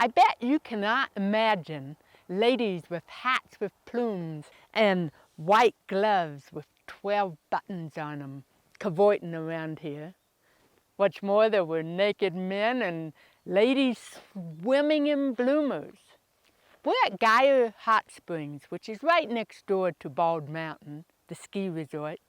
I bet you cannot imagine ladies with hats with plumes and white gloves with 12 buttons on them cavorting around here. What's more, there were naked men and ladies swimming in bloomers. We're at Geyer Hot Springs, which is right next door to Baden Baden, the ski resort.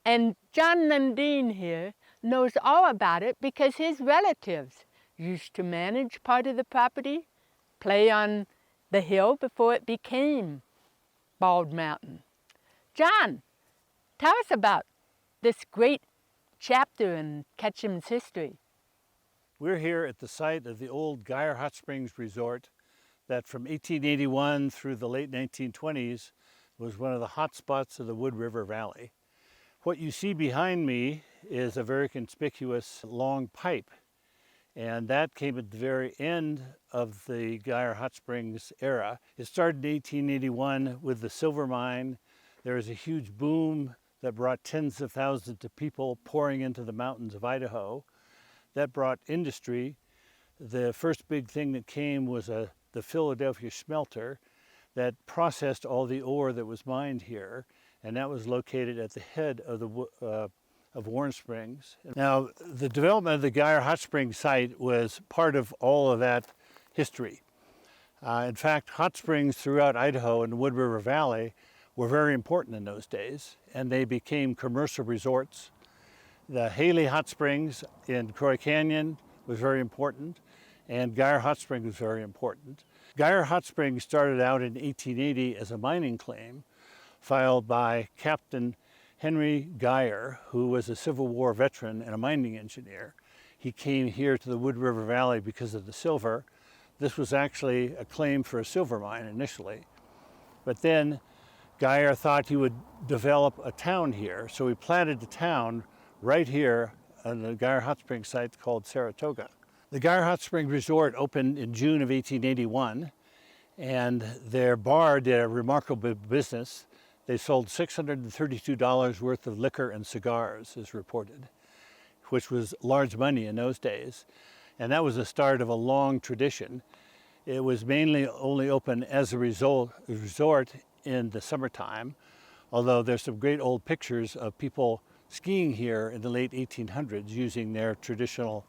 And John Lundin here knows all about it because his relatives used to manage part of the property, play on the hill before it became Bald Mountain. John, tell us about this great chapter in Ketchum's history. We're here at the site of the old Geyer Hot Springs Resort that from 1881 through the late 1920s was one of the hot spots of the Wood River Valley. What you see behind me is a very conspicuous long pipe, and that came at the very end of the Geyer Hot Springs era. It started in 1881 with the silver mine. There was a huge boom that brought tens of thousands of people pouring into the mountains of Idaho. That brought industry. The first big thing that came was the Philadelphia smelter that processed all the ore that was mined here, and that was located at the head of Warm Springs. Now, the development of the Geyer Hot Springs site was part of all of that history. In fact, hot springs throughout Idaho and the Wood River Valley were very important in those days, and they became commercial resorts. The Haley Hot Springs in Croy Canyon was very important, and Geyer Hot Springs was very important. Geyer Hot Springs started out in 1880 as a mining claim filed by Captain Henry Geyer, who was a Civil War veteran and a mining engineer. He came here to the Wood River Valley because of the silver. This was actually a claim for a silver mine initially, but then Geyer thought he would develop a town here, so he planted the town right here on the Geyer Hot Springs site called Saratoga. The Geyer Hot Springs Resort opened in June of 1881, and their bar did a remarkable business. They sold $632 worth of liquor and cigars, as reported, which was large money in those days. And that was the start of a long tradition. It was mainly only open as a resort in the summertime, although there's some great old pictures of people skiing here in the late 1800s using their traditional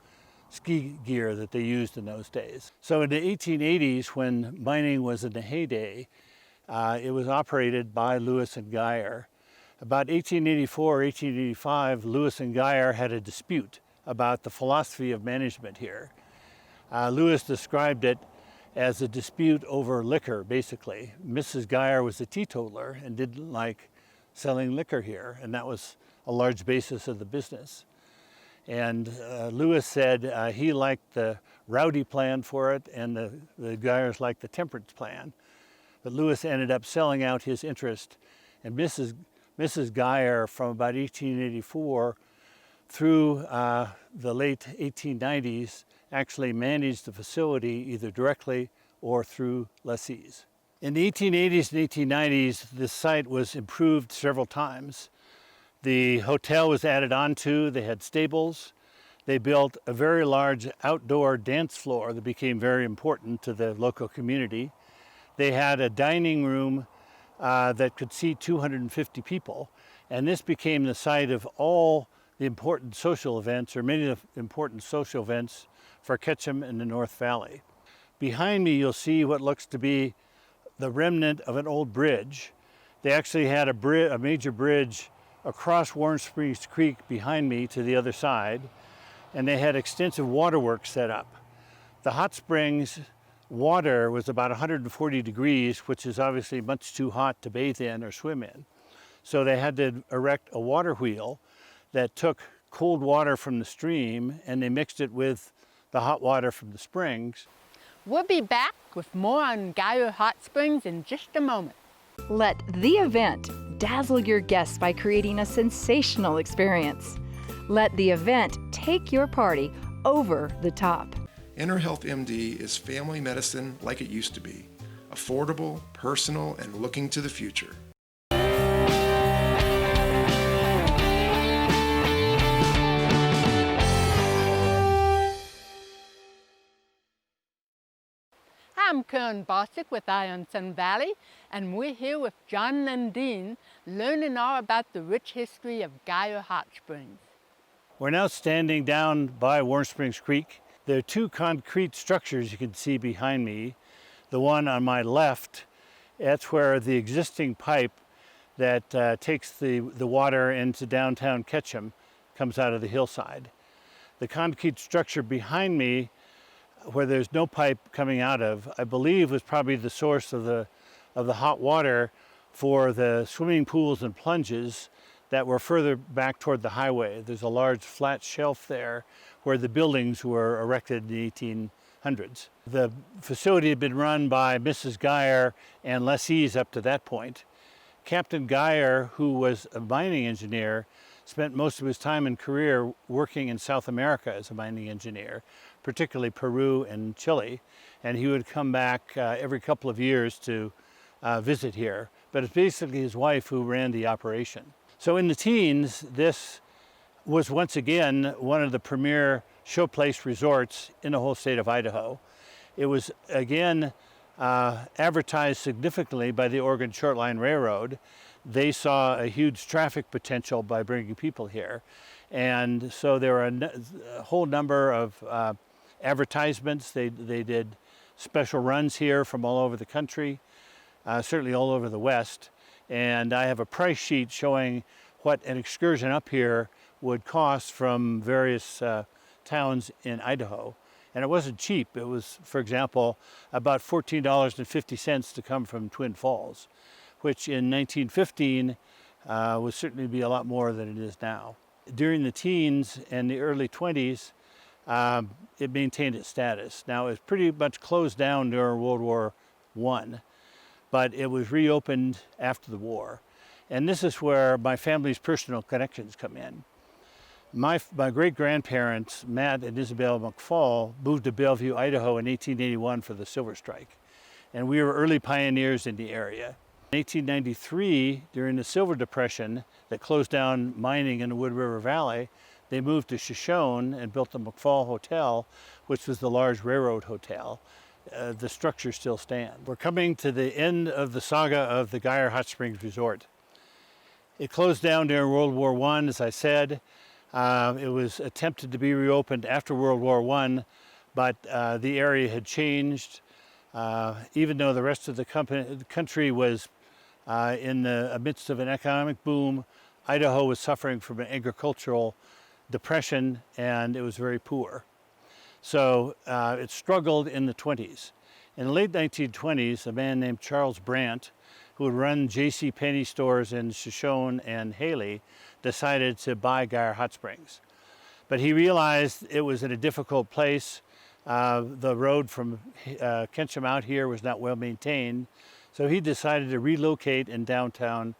ski gear that they used in those days. So in the 1880s, when mining was in the heyday, it was operated by Lewis and Geyer. About 1884 or 1885, Lewis and Geyer had a dispute about the philosophy of management here. Lewis described it as a dispute over liquor, basically. Mrs. Geyer was a teetotaler and didn't like selling liquor here, and that was a large basis of the business. And Lewis said he liked the rowdy plan for it, and the Geyers liked the temperance plan. But Lewis ended up selling out his interest, and Mrs. Geyer, from about 1884 through the late 1890s, actually managed the facility either directly or through lessees. In the 1880s and 1890s, the site was improved several times. The hotel was added onto, they had stables. They built a very large outdoor dance floor that became very important to the local community. They had a dining room that could seat 250 people, and this became the site of all the important social events, or many of the important social events for Ketchum and the North Valley. Behind me, you'll see what looks to be the remnant of an old bridge. They actually had a major bridge across Warm Springs Creek behind me to the other side, and they had extensive waterworks set up. The hot springs water was about 140 degrees, which is obviously much too hot to bathe in or swim in. So they had to erect a water wheel that took cold water from the stream and they mixed it with the hot water from the springs. We'll be back with more on Geyer Hot Springs in just a moment. Let the event dazzle your guests by creating a sensational experience. Let the event take your party over the top. EnterHealth MD is family medicine like it used to be, affordable, personal, and looking to the future. I'm Karen Bossick with Iron Sun Valley, and we're here with John Lundin, learning all about the rich history of Geyer Hot Springs. We're now standing down by Warm Springs Creek. There are two concrete structures you can see behind me. The one on my left, that's where the existing pipe that takes the water into downtown Ketchum comes out of the hillside. The concrete structure behind me, where there's no pipe coming out of, I believe was probably the source of the hot water for the swimming pools and plunges that were further back toward the highway. There's a large flat shelf there where the buildings were erected in the 1800s. The facility had been run by Mrs. Geyer and lessees up to that point. Captain Geyer, who was a mining engineer, spent most of his time and career working in South America as a mining engineer, particularly Peru and Chile, and he would come back every couple of years to visit here. But it's basically his wife who ran the operation. So in the teens, this was once again one of the premier showplace resorts in the whole state of Idaho. It was again advertised significantly by the Oregon Short Line Railroad. They saw a huge traffic potential by bringing people here. And so there were a whole number of advertisements. They did special runs here from all over the country, certainly all over the West. And I have a price sheet showing what an excursion up here would cost from various towns in Idaho. And it wasn't cheap. It was, for example, about $14.50 to come from Twin Falls, which in 1915 would certainly be a lot more than it is now. During the teens and the early 20s, it maintained its status. Now, it was pretty much closed down during World War I, but it was reopened after the war. And this is where my family's personal connections come in. My great-grandparents, Matt and Isabel McFall, moved to Bellevue, Idaho in 1881 for the Silver Strike. And we were early pioneers in the area. In 1893, during the Silver Depression that closed down mining in the Wood River Valley, they moved to Shoshone and built the McFall Hotel, which was the large railroad hotel. The structure still stands. We're coming to the end of the saga of the Geyer Hot Springs Resort. It closed down during World War I, as I said. It was attempted to be reopened after World War I, but the area had changed. Even though the rest of the country was in the midst of an economic boom, Idaho was suffering from an agricultural depression, and it was very poor. So it struggled in the 20s. In the late 1920s, a man named Charles Brandt, who would run J.C. Penney stores in Shoshone and Haley, decided to buy Geyer Hot Springs. But he realized it was in a difficult place. The road from Ketchum out here was not well maintained, so he decided to relocate in downtown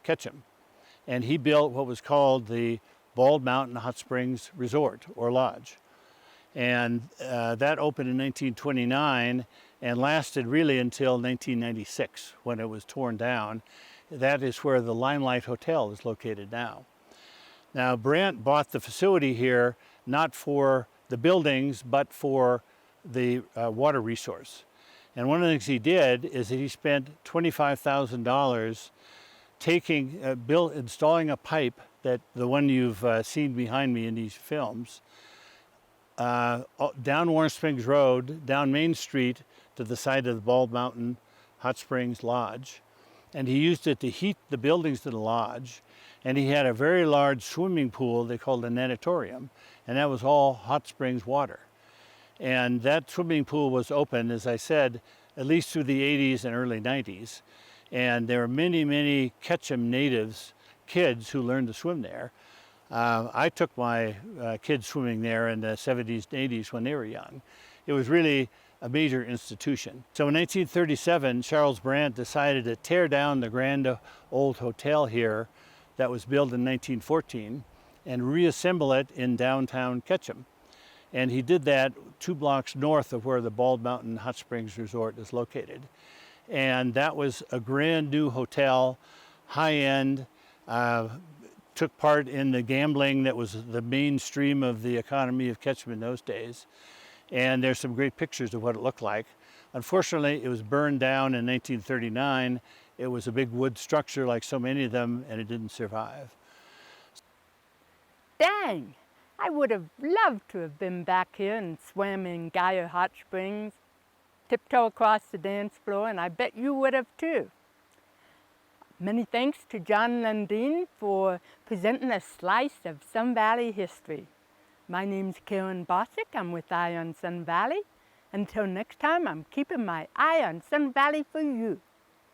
Ketchum. And he built what was called the Bald Mountain Hot Springs Resort, or Lodge. And that opened in 1929 and lasted really until 1996, when it was torn down. That is where the Limelight Hotel is located now. Now, Brandt bought the facility here not for the buildings, but for the water resource. And one of the things he did is that he spent $25,000 installing a pipe, that the one you've seen behind me in these films, down Warm Springs Road, down Main Street to the side of the Bald Mountain Hot Springs Lodge. And he used it to heat the buildings to the lodge. And he had a very large swimming pool they called a natatorium, and that was all hot springs water. And that swimming pool was open, as I said, at least through the 80s and early 90s. And there were many, many Ketchum natives, kids who learned to swim there. I took my kids swimming there in the 70s and 80s when they were young. It was really a major institution. So in 1937, Charles Brandt decided to tear down the grand old hotel here that was built in 1914 and reassemble it in downtown Ketchum. And he did that 2 blocks north of where the Bald Mountain Hot Springs Resort is located. And that was a brand new hotel, high-end, took part in the gambling that was the mainstream of the economy of Ketchum in those days. And there's some great pictures of what it looked like. Unfortunately, it was burned down in 1939. It was a big wood structure like so many of them, and it didn't survive. Dang! I would have loved to have been back here and swam in Geyer Hot Springs, tiptoe across the dance floor, and I bet you would have too. Many thanks to John Lundin for presenting a slice of Sun Valley history. My name's Karen Bossick. I'm with Eye on Sun Valley. Until next time, I'm keeping my eye on Sun Valley for you.